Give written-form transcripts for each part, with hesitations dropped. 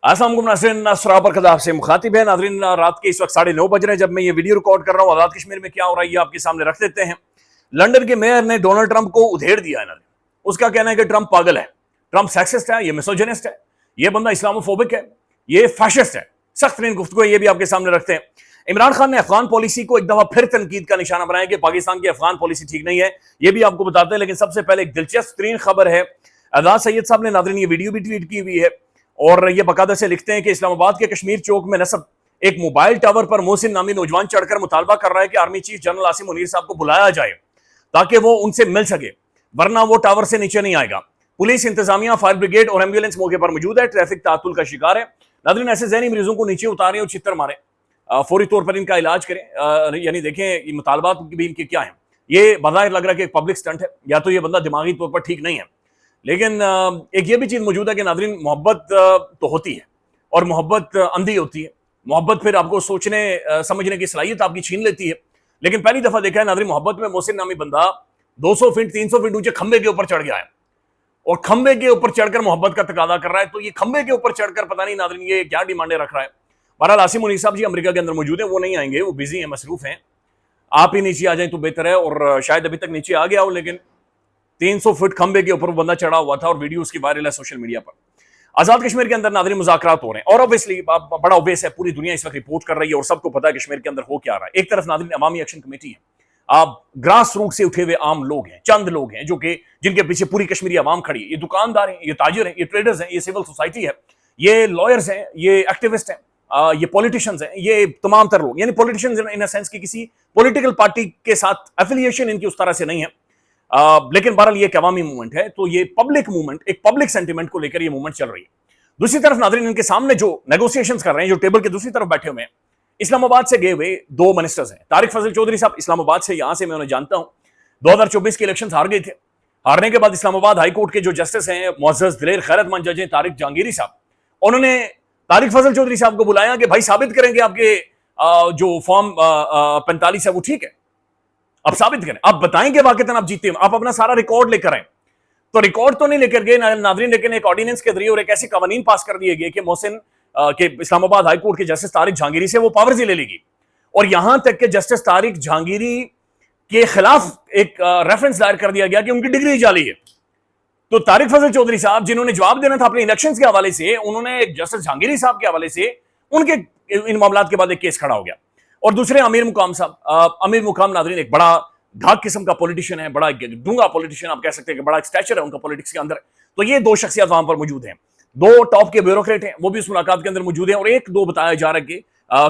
अस्सलाम वालेकुम नाज़रीन, नासरा बरकत आपसे मुखातिब है। नाज़रीन, रात के इस वक्त 9:30 बज रहे हैं जब मैं ये वीडियो रिकॉर्ड कर रहा हूँ। आज़ाद कश्मीर में क्या हो रहा है ये आपके सामने रख देते हैं। लंदन के मेयर ने डोनाल्ड ट्रंप को उधेड़ दिया है। उसका कहना है कि ट्रंप पागल है, ट्रंप सेक्सिस्ट है, ये मिसोजिनिस्ट है, ये बंदा इस्लामोफोबिक है, ये फैशिस्ट है। सख्त तरीन गुफ्तगू ये भी आपके सामने रखते हैं। इमरान खान ने अफगान पॉलिसी को एक दफा फिर तनकीद का निशाना बनाया कि पाकिस्तान की अफगान पॉलिसी ठीक नहीं है, ये भी आपको बताते हैं। लेकिन सबसे पहले एक दिलचस्प तरीन खबर है। आजाद सैयद साहब ने नाज़रीन ये वीडियो भी ट्वीट की हुई है और ये बकायदा से लिखते हैं कि इस्लामाबाद के कश्मीर चौक में नस्ब एक मोबाइल टावर पर मोहसिन नामी नौजवान चढ़कर मुतालबा कर रहा है कि army chief general Asim Munir साहब को बुलाया जाए ताकि वो उनसे मिल सके, वरना वो टावर से नीचे नहीं आएगा। पुलिस, इंतजामिया, फायर ब्रिगेड और एम्बुलेंस मौके पर मौजूद है। ट्रैफिक तातुल का शिकार है। नाज़रीन, ऐसे ज़हनी मरीजों को नीचे उतारें और चित्तर मारें, फौरी तौर पर इनका इलाज करें। यानी देखें ये मुतालबात भी इनके क्या है। ये बाज़ाहिर लग रहा है कि एक पब्लिक स्टंट है, या तो ये बंदा दिमागी तौर पर ठीक नहीं है। लेकिन एक ये भी चीज मौजूद है कि नाज़रीन, मोहब्बत तो होती है और मोहब्बत अंधी होती है। मोहब्बत फिर आपको सोचने समझने की सलाहियत आपकी छीन लेती है। लेकिन पहली दफा देखा है नाज़रीन, मोहब्बत में मोहसिन नामी बंदा 200 फीट 300 फीट ऊंचे खंबे के ऊपर चढ़ गया है और खंबे के ऊपर चढ़कर मोहब्बत का तकादा कर रहा है। तो ये खंबे के ऊपर चढ़कर पता नहीं नाज़रीन ये क्या डिमांडें रख रहा है। बहरहाल आसिम मुनीर साहब जी अमेरिका के अंदर मौजूद है, वो नहीं आएंगे, वो बिजी हैं, मसरूफ हैं। आप ही नीचे आ जाए तो बेहतर है, और शायद अभी तक नीचे आ गया हो, लेकिन 300 फीट खंबे के ऊपर बंदा चढ़ा हुआ था और वीडियो उसकी वायरल है सोशल मीडिया पर। आजाद कश्मीर के अंदर नाज़रीन मुज़ाकरात हो रहे हैं और ऑब्वियसली बड़ा ऑब्वियस है, पूरी दुनिया इस वक्त रिपोर्ट कर रही है और सबको पता है कश्मीर के अंदर हो क्या रहा है। एक तरफ नाज़रीन अवामी एक्शन कमेटी है, आप ग्रास रूट से उठे हुए आम लोग हैं, चंद लोग हैं जो कि जिनके पीछे पूरी कश्मीरी आवाम खड़ी है। ये दुकानदार हैं, ये ताजिर हैं, ये ट्रेडर्स हैं, ये सिविल सोसाइटी है, ये लॉयर्स हैं, ये एक्टिविस्ट हैं, ये पॉलिटिशियंस हैं, ये तमाम तर लोग। यानी पॉलिटिशियंस इन अ सेंस की किसी पॉलिटिकल पार्टी के साथ एफिलिएशन इनकी उस तरह से नहीं है। लेकिन बहरहाल ये एक अवामी मूवमेंट है, तो ये पब्लिक मूवमेंट, एक पब्लिक सेंटिमेंट को लेकर ये मूवमेंट चल रही है। दूसरी तरफ नाज़रीन इनके सामने जो नेगोशिएशंस कर रहे हैं, जो टेबल के दूसरी तरफ बैठे हुए हैं, इस्लामाबाद से गए हुए 2 मिनिस्टर्स हैं। तारिक फजल चौधरी साहब इस्लामाबाद से, यहां से मैं उन्हें जानता हूं, 2024 के इलेक्शन हार गए थे। हारने के बाद इस्लामाबाद हाई कोर्ट के जो जस्टिस हैं, मुअज़्ज़ज़ दिलेर खैरतमंद जज हैं तारिक जहांगीरी साहब, उन्होंने तारिक फजल चौधरी साहब को बुलाया कि भाई साबित करेंगे आपके जो फॉर्म 45 है वो ठीक है, आप साबित करें, आप बताएंगे वाकई आप जीते हैं, आप अपना सारा रिकॉर्ड लेकर आए। तो रिकॉर्ड तो नहीं लेकर गए नाज़रीन, लेकिन एक ऑर्डिनेंस के जरिए और एक ऐसे कानून पास कर दिए गए कि मोहसिन के इस्लामाबाद हाई कोर्ट के जस्टिस तारिक जहांगीरी से वो पावर्स ही ले लेगी, और यहां तक के जस्टिस तारिक जहांगीरी के खिलाफ एक रेफरेंस दायर कर दिया गया कि उनकी डिग्री जाली है। तो तारिक फजल चौधरी साहब जिन्होंने जवाब देना था अपने इलेक्शंस के हवाले से, उन्होंने एक जस्टिस जहांगीरी साहब के हवाले से उनके इन मामलात के बाद एक केस खड़ा हो गया। और दूसरे अमीर मुकाम साहब, अमीर मुकाम नाज़रीन एक बड़ा घाक किस्म का पॉलिटिशियन है, बड़ा डूंगा पॉलिटिशियन आप कह सकते हैं कि बड़ा स्टैचर है उनका पॉलिटिक्स के अंदर। तो ये 2 शख्सियत वहां पर मौजूद हैं, 2 टॉप के ब्यूरोक्रेट हैं, वो भी उस मुलाकात के अंदर मौजूद हैं, और 1-2 बताया जा रहा है कि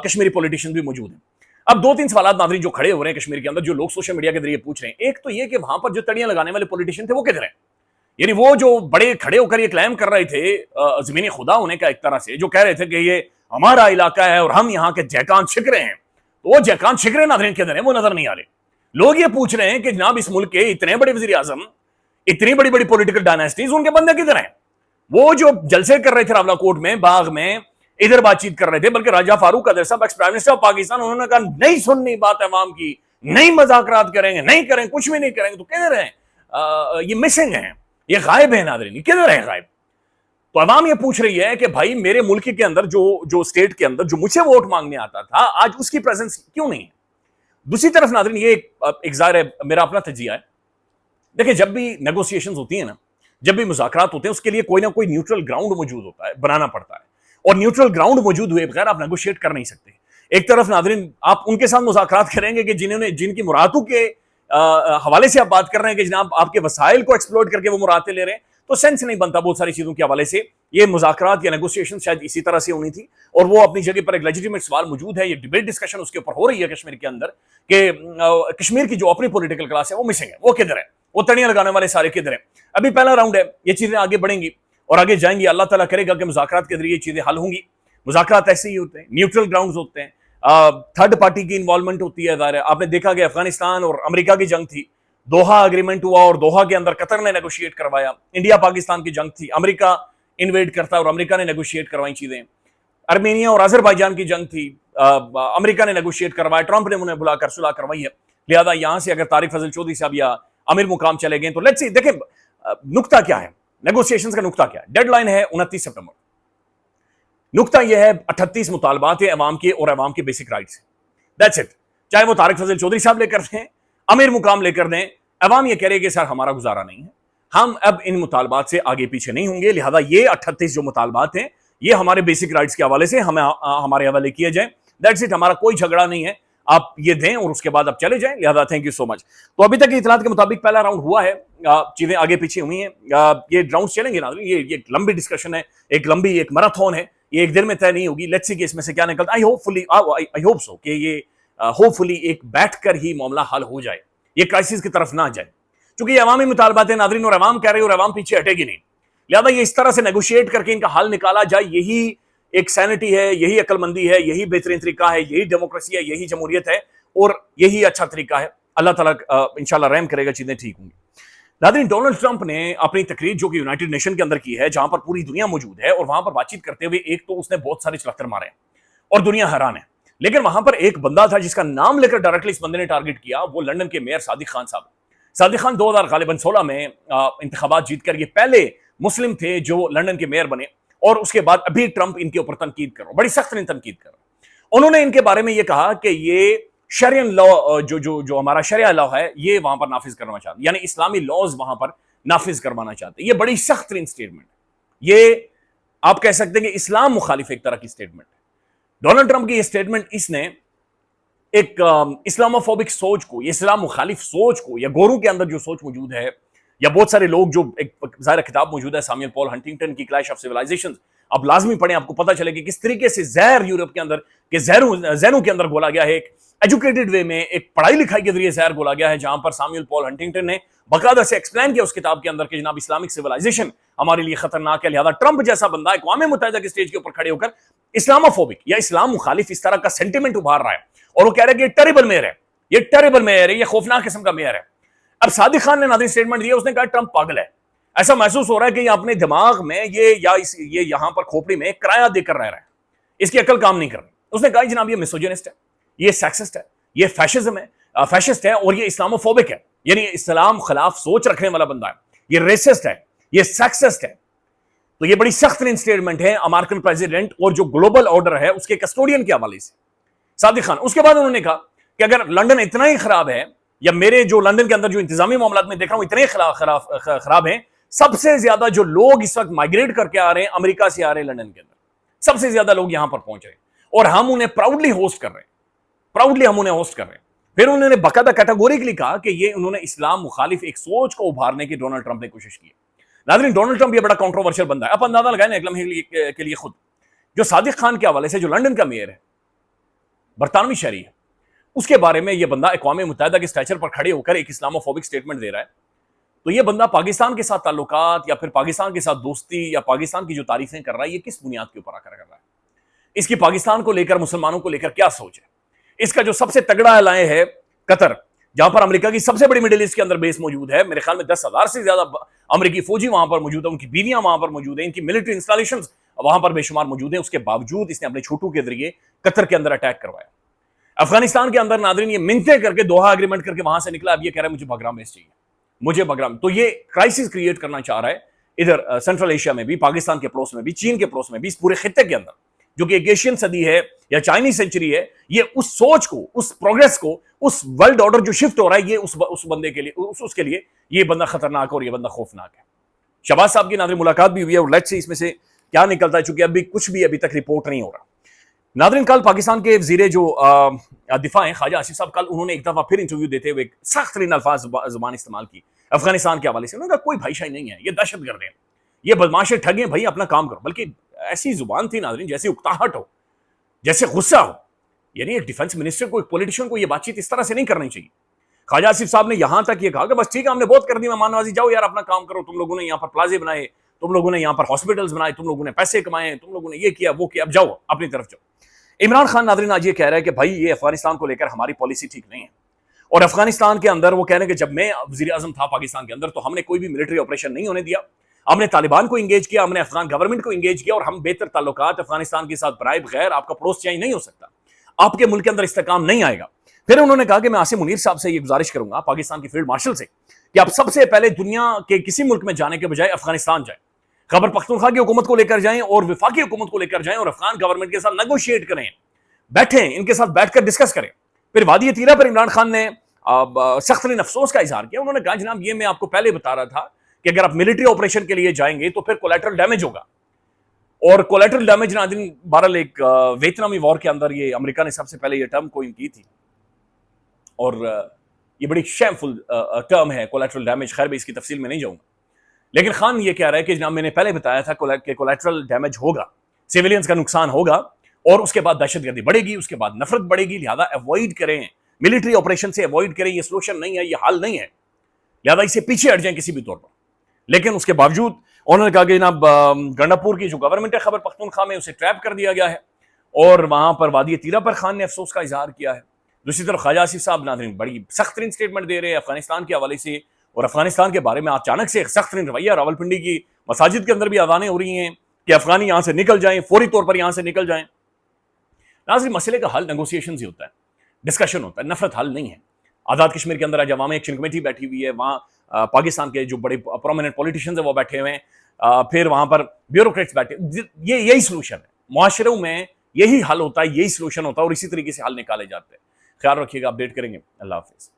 कश्मीरी पॉलिटिशियन भी मौजूद हैं। अब 2-3 सवाल नाज़रीन जो खड़े हो रहे हैं कश्मीर के अंदर, जो लोग सोशल मीडिया के जरिए पूछ रहे हैं। एक तो ये कि वहां पर जो तड़ियां लगाने वाले पॉलिटिशियन थे वो किधर हैं? यानी वो जो बड़े खड़े होकर ये क्लेम कर रहे थे जमीनी खुदा होने का, एक तरह से जो कह रहे थे कि ये हमारा इलाका है और हम यहाँ के जयकान छिकरे हैं, तो वो जयकान छिकरे नाज़रीन किधर हैं? वो नजर नहीं आ रहे। लोग ये पूछ रहे हैं कि जनाब इस मुल्क के इतने बड़े वजीर आजम, इतनी बड़ी बड़ी पॉलिटिकल डायनेस्टीज, उनके बंदे किधर हैं? वो जो जलसे कर रहे थे रावलाकोट में, बाग में, इधर बातचीत कर रहे थे, बल्कि राजा फारूक अदर साहब ex prime minister of Pakistan, उन्होंने कहा नहीं सुननी बात अवाम की, नहीं मजाकरात करेंगे, नहीं करेंगे, कुछ भी नहीं करेंगे। तो किधर हैं? ये मिसिंग हैं, ये गायब है नाज़रीन, किधर है गायब? तो अवाम ये पूछ रही है कि भाई मेरे मुल्क के अंदर जो स्टेट के अंदर जो मुझे वोट मांगने आता था, आज उसकी प्रेजेंस क्यों नहीं है? दूसरी तरफ नाज़रीन ये एक ज़ाहिर है मेरा अपना तजिया है। देखिए, जब भी नेगोशिएशंस होती है ना, जब भी मुज़ाकरात होते हैं, उसके लिए कोई ना कोई न्यूट्रल ग्राउंड मौजूद होता है, बनाना पड़ता है, और न्यूट्रल ग्राउंड मौजूद हुए बगैर आप नेगोशिएट कर नहीं सकते। एक तरफ नाज़रीन आप उनके साथ मुज़ाकरात करेंगे कि जिनकी मुरादों के हवाले से आप बात कर रहे हैं कि जनाब आपके वसाइल को एक्सप्लॉइट करके वो मुरादें ले रहे हैं, तो सेंस नहीं बनता बहुत सारी चीजों के हवाले से। ये मुज़ाकरात या नेगोशिएशन शायद इसी तरह से होनी थी, और वो अपनी जगह पर एक लेजिटिमेट सवाल मौजूद है, ये डिबेट डिस्कशन उसके ऊपर हो रही है कश्मीर के अंदर कि कश्मीर की जो अपनी पॉलिटिकल क्लास है वो मिसिंग है, वो किधर है? वो तड़ियां लगाने वाले सारे किधर है? अभी पहला राउंड है, ये चीजें आगे बढ़ेंगी और आगे जाएंगी, अल्लाह ताला करेगा कि मुज़ाकरात के जरिए चीजें हल होंगी। मुज़ाकरात ऐसे ही होते हैं, न्यूट्रल ग्राउंड होते हैं, थर्ड पार्टी की इन्वॉल्वमेंट होती है। ज़ाहिर है आपने देखा कि अफगानिस्तान और अमेरिका की जंग थी, दोहा अग्रीमेंट हुआ और दोहा के अंदर कतर ने नेगोशिएट करवाया। इंडिया पाकिस्तान की जंग थी, अमेरिका इन्वेड करता और अमेरिका ने नेगोशिएट करवाई चीजें। आर्मेनिया और अजरबैजान की जंग थी, अमेरिका ने नेगोशिएट करवाया, ट्रंप ने उन्हें बुलाकर सुलह करवाई है। लिहाजा यहां से अगर तारिक फजल चौधरी साहब या अमीर मुकाम चले गए तो लेट्स सी, देखें नुक्ता क्या है, नेगोशिएशंस का नुक्ता क्या है। डेडलाइन है 29 सितंबर। नुकता यह है 38 मुतालबात है अवाम के और अवाम के बेसिक राइट्स हैं, दैट्स इट। चाहे वो तारिक फजल चौधरी साहब लेकर दें, अमीर मुकाम लेकर दें, अवाम ये कह रही है कि सर हमारा गुजारा नहीं है, हम अब इन मुतालबात से आगे पीछे नहीं होंगे, लिहाजा ये 38 जो मुतालबात हैं ये हमारे बेसिक राइट्स के हवाले से हमें हमारे हवाले किए जाए, दैट्स इट। हमारा कोई झगड़ा नहीं है, आप ये दें और उसके बाद आप चले जाएं, लिहाजा थैंक यू सो मच। तो अभी तक की इतलात के मुताबिक पहला राउंड हुआ है, चीजें आगे पीछे हुई हैं, ये राउंड चलेंगे ना, ये लंबी डिस्कशन है, एक मैराथन है, ये एक दिन में तय नहीं होगी। लेट्स सी कि इसमें से क्या निकलता है। आई होप सो कि ये होपफुली एक बैठकर ही मामला हल हो जाए, ये क्राइसिस की तरफ ना जाए, क्योंकि ये अवामी मुतालबात है नाज़रीन, और अवाम कह रही है और अवाम पीछे हटेगी नहीं। लिहाजा ये इस तरह से नेगोशिएट करके इनका हल निकाला जाए, यही एक सैनिटी है, यही अक्लमंदी है, यही बेहतरीन तरीका है, यही डेमोक्रेसी है, यही जमहूरियत है और यही अच्छा तरीका है। अल्लाह ताला इंशाल्लाह रहम करेगा, चीजें ठीक होंगी। नाज़रीन, डोनाल्ड ट्रंप ने अपनी तकरीर जो कि यूनाइटेड नेशन के अंदर की है, जहां पर पूरी दुनिया मौजूद है, और वहां पर बातचीत करते हुए एक तो उसने बहुत सारे चलत्तर मारे और दुनिया हैरान है, लेकिन वहां पर एक बंदा था जिसका नाम लेकर डायरेक्टली इस बंदे ने टारगेट किया, वो लंदन के मेयर सादिक खान साहब। सादिक खान 2016 में इंतखाबात जीतकर ये पहले मुस्लिम थे जो लंदन के मेयर बने, और उसके बाद अभी ट्रंप इनके ऊपर तनकीद कर रहा है, बड़ी सख्त तनकीद कर रहा है। उन्होंने इनके बारे में ये कहा कि ये शरियन लॉ जो हमारा शरिया लॉ है ये वहां पर नाफिज करना चाहते, यानी इस्लामी लॉज वहां पर नाफिज करवाना चाहते। ये बड़ी सख्त स्टेटमेंट, ये आप कह सकते हैं कि इस्लाम मुखालिफ एक तरह की स्टेटमेंट है। डोनाल्ड ट्रंप की ये स्टेटमेंट, इसने एक इस्लामोफोबिक सोच को, इस्लाम मुखालिफ सोच को, या गोरों के अंदर जो सोच मौजूद है, या बहुत सारे लोग जो एक ज़ाहिर किताब मौजूद है सामुएल पॉल हंटिंगटन की क्लैश ऑफ सिविलाइजेशंस, अब लाजमी पढ़ें, आपको पता चले कि किस तरीके से जहर यूरोप के अंदर के जहरों के अंदर घोला गया है, एक एजुकेटेड वे में, एक पढ़ाई लिखाई के जरिए जहर घोला गया है, जहां पर सामुएल पॉल हंटिंगटन ने बाकायदा से एक्सप्लेन किया उस किताब के अंदर कि जनाब इस्लामिक सिविलाइजेशन हमारे लिए खतरनाक है। लिहाजा ट्रंप जैसा बंदा अक़वाम मुत्तहिदा के स्टेज के ऊपर खड़े होकर इस्लामोफोबिक या इस्लाम मुखालिफ इस तरह का सेंटिमेंट उभार रहा है, और वो कह रहे हैं कि ये टेरिबल मेयर है, ये टेरिबल मेयर है, ये खौफनाक किस्म का मेयर है। अब सादिक खान ने नाज़रीन स्टेटमेंट दिया, उसने कहा ट्रंप पागल है, ऐसा महसूस हो रहा है कि ये अपने दिमाग में ये यहां पर खोपड़ी में किराया देकर रह रहा है, इसकी अकल काम नहीं कर रही। उसने कहा जनाब ये मिसोजिनिस्ट है, ये सेक्सिस्ट है, ये फैशिज्म है, फैशिस्ट है, और ये इस्लामोफोबिक है, यानी इस्लाम खिलाफ सोच रखने वाला बंदा है, ये रेसिस्ट है, ये सेक्सिस्ट है। तो ये बड़ी सख्त स्टेटमेंट है अमेरिकन प्रेसिडेंट और जो ग्लोबल ऑर्डर है उसके कस्टोडियन के हवाले से सादिक खान। उसके बाद उन्होंने कहा कि अगर लंदन इतना ही खराब है, या मेरे जो लंदन के अंदर जो इंतजामी मामलात में देख रहा हूं इतने खराब हैं, सबसे ज्यादा जो लोग इस वक्त माइग्रेट करके आ रहे हैं अमेरिका से, आ रहे हैं लंदन के अंदर, सबसे ज्यादा लोग यहां पर पहुंच रहे हैं, और हम उन्हें प्राउडली होस्ट कर रहे हैं, प्राउडली हम उन्हें होस्ट कर रहे हैं। फिर उन्होंने बाकायदा कैटेगोरिकली कहा कि ये उन्होंने इस्लाम मुखालिफ एक सोच को उभारने की डोनाल्ड ट्रंप ने कोशिश की। नाज़रीन, डोनाल्ड ट्रंप ये बड़ा कंट्रोवर्शियल बंदा है, आप अंदाजा लगाएं एक लम्हे के लिए खुद, जो सादिक खान के हवाले से जो लंदन का मेयर है, बरतानवी शहरी है, उसके बारे में ये बंदा अक़वाम मुत्तहिदा के स्टैचर पर खड़े होकर एक इस्लामोफोबिक स्टेटमेंट दे रहा है, तो ये बंदा पाकिस्तान के साथ ताल्लुकात या फिर पाकिस्तान के साथ दोस्ती या पाकिस्तान की जो तारीफें कर रहा है, ये किस बुनियाद के ऊपर आकर कर रहा है? इसकी पाकिस्तान को लेकर, मुसलमानों को लेकर क्या सोच है? इसका जो सबसे तगड़ा एलान है कतर, जहां पर अमेरिका की सबसे बड़ी मिडिल ईस्ट के अंदर बेस मौजूद है, मेरे ख्याल में 10,000 से ज्यादा अमेरिकी फौजी वहां पर मौजूद है, उनकी बीवियां वहां पर मौजूद है, इनकी मिलिट्री इंस्टॉलेशंस वहां पर बेशुमार मौजूद है। उसके बावजूद इसने अपने छोटू के जरिए कतर के अंदर अटैक करवाया। अफगानिस्तान के अंदर नाज़रीन ये मिन्नतें करके दोहा एग्रीमेंट करके वहां से निकला, अब ये कह रहा है मुझे बगराम बेस चाहिए, मुझे बगराम। तो ये क्राइसिस क्रिएट करना चाह रहा है इधर सेंट्रल एशिया में भी, पाकिस्तान के पड़ोस में भी, चीन के पड़ोस में भी, इस पूरे खित्ते के अंदर, जो कि एक एशियन सदी है या चाइनीज सेंचुरी है। ये उस सोच को, उस प्रोग्रेस को, उस वर्ल्ड ऑर्डर जो शिफ्ट हो रहा है, ये उस बंदे के लिए, उसके लिए ये बंदा खतरनाक और ये बंदा खौफनाक है। शहबाज साहब की नाज़रीन मुलाकात भी हुई है, और लेट्स सी इसमें से क्या निकलता है, चूंकि अभी कुछ भी अभी तक रिपोर्ट नहीं हो रहा। नाज़रीन, कल पाकिस्तान के वज़ीर जो दिफा हैं ख्वाजा आसिफ साहब, कल उन्होंने एक दफा फिर इंटरव्यू देते हुए सख्त तरीन अल्फाज ज़बान इस्तेमाल की अफगानिस्तान के हवाले से। उन्होंने कहा कोई भाईशाई नहीं है, ये दहशतगर्द हैं, ये बदमाश ठगे, भाई अपना काम करो। बल्कि ऐसी जुबान थी नाज़रीन जैसे उकताहट हो, जैसे गुस्सा हो, यानी एक डिफेंस मिनिस्टर को, एक पॉलिटिशियन को ये बातचीत इस तरह से नहीं करनी चाहिए। ख्वाजा आसिफ साहब ने यहां तक ये कहा कि बस ठीक है, हमने बहुत कर दी मेहमानवाजी, जाओ यार अपना काम करो, तुम लोगों ने यहाँ पर प्लाजे बनाए, तुम लोगों ने यहाँ पर हॉस्पिटल्स बनाए, तुम लोगों ने पैसे कमाए, तुम लोगों ने ये किया वो किया, अब जाओ अपनी तरफ जाओ। इमरान खान नाज़रीन आज ये कह रहा है कि भाई ये अफगानिस्तान को लेकर हमारी पॉलिसी ठीक नहीं है, और अफगानिस्तान के अंदर वो कह रहे हैं कि जब मैं वज़ीर आज़म था पाकिस्तान के अंदर, तो हमने कोई भी मिलिट्री ऑपरेशन नहीं होने दिया, हमने तालिबान को इंगेज किया, हमने अफगान गवर्नमेंट को इंगेज किया, और हम बेहतर ताल्लुकात अफगानिस्तान के साथ बनाए बगैर आपका पड़ोस चेंज नहीं हो सकता, आपके मुल्क के अंदर इस्तेकाम नहीं आएगा। फिर उन्होंने कहा कि मैं आसिम मुनीर साहब से ये गुजारिश करूंगा, पाकिस्तान की फील्ड मार्शल से, कि आप सबसे पहले दुनिया के किसी मुल्क में जाने के बजाय अफगानिस्तान जाए, खैबर पख्तूनख्वा की हुकूमत को लेकर जाएं और वफाकी हुकूमत को लेकर जाएं और अफगान गवर्नमेंट के साथ नेगोशिएट करें, बैठें, इनके साथ बैठकर डिस्कस करें। फिर वादी तीरा पर इमरान खान ने सख्त तरीन अफसोस का इजहार किया। उन्होंने कहा जनाब ये मैं आपको पहले बता रहा था कि अगर आप मिलिट्री ऑपरेशन के लिए जाएंगे तो फिर कोलैटरल डैमेज होगा, और कोलैटरल डैमेज नाज़रीन बहरहाल एक वियतनामी वॉर के अंदर ये अमेरिका ने सबसे पहले ये टर्म कोइन की थी, और ये बड़ी शेमफुल टर्म है कोलैटरल डैमेज। खैर मैं इसकी तफसील में नहीं जाऊंगा, लेकिन खान ये कह रहा है कि जनाब मैंने पहले बताया था कि कोलैटरल डैमेज होगा, सिविलियंस का नुकसान होगा, और उसके बाद दहशतगर्दी बढ़ेगी, उसके बाद नफरत बढ़ेगी, लिहाजा अवॉइड करें, मिलिट्री ऑपरेशन से अवॉइड करें, ये सोल्यूशन नहीं है, ये हल नहीं है, लिहाजा इससे पीछे हट जाएं किसी भी तौर पर। लेकिन उसके बावजूद उन्होंने कहा कि जनाब गंडापुर की जो गवर्नमेंट है खैबर पख्तूनख्वा में, उसे ट्रैप कर दिया गया है, और वहां पर वादी तीरा पर खान ने अफसोस का इजहार किया है। दूसरी तरफ ख्वाजा आसिफ साहब नाज़रीन बड़ी सख्त तरीन स्टेटमेंट दे रहे हैं अफगानिस्तान के हवाले से, और अफगानिस्तान के बारे में अचानक से सख्त तरीन रवैया, रावलपिंडी की मसाजिद के अंदर भी अजानें हो रही हैं कि अफगानी यहां से निकल जाएं, फौरी तौर पर यहां से निकल जाएं। नाज़रीन मसले का हल नेगोशिएशन ही होता है, डिस्कशन होता है, नफरत हल नहीं है। आज़ाद कश्मीर के अंदर आज अवामी एक्शन कमेटी बैठी हुई है, वहाँ पाकिस्तान के जो बड़े प्रोमिनेंट पॉलिटिशियंस हैं वो बैठे हुए हैं, फिर वहाँ पर ब्यूरोक्रेट्स बैठे, यही सोल्यूशन है मुआशरों में, यही हल होता है, यही सोल्यूशन होता है, और इसी तरीके से हल निकाले जाते हैं। ख्याल रखिएगा, अपडेट करेंगे। अल्लाह हाफिज़।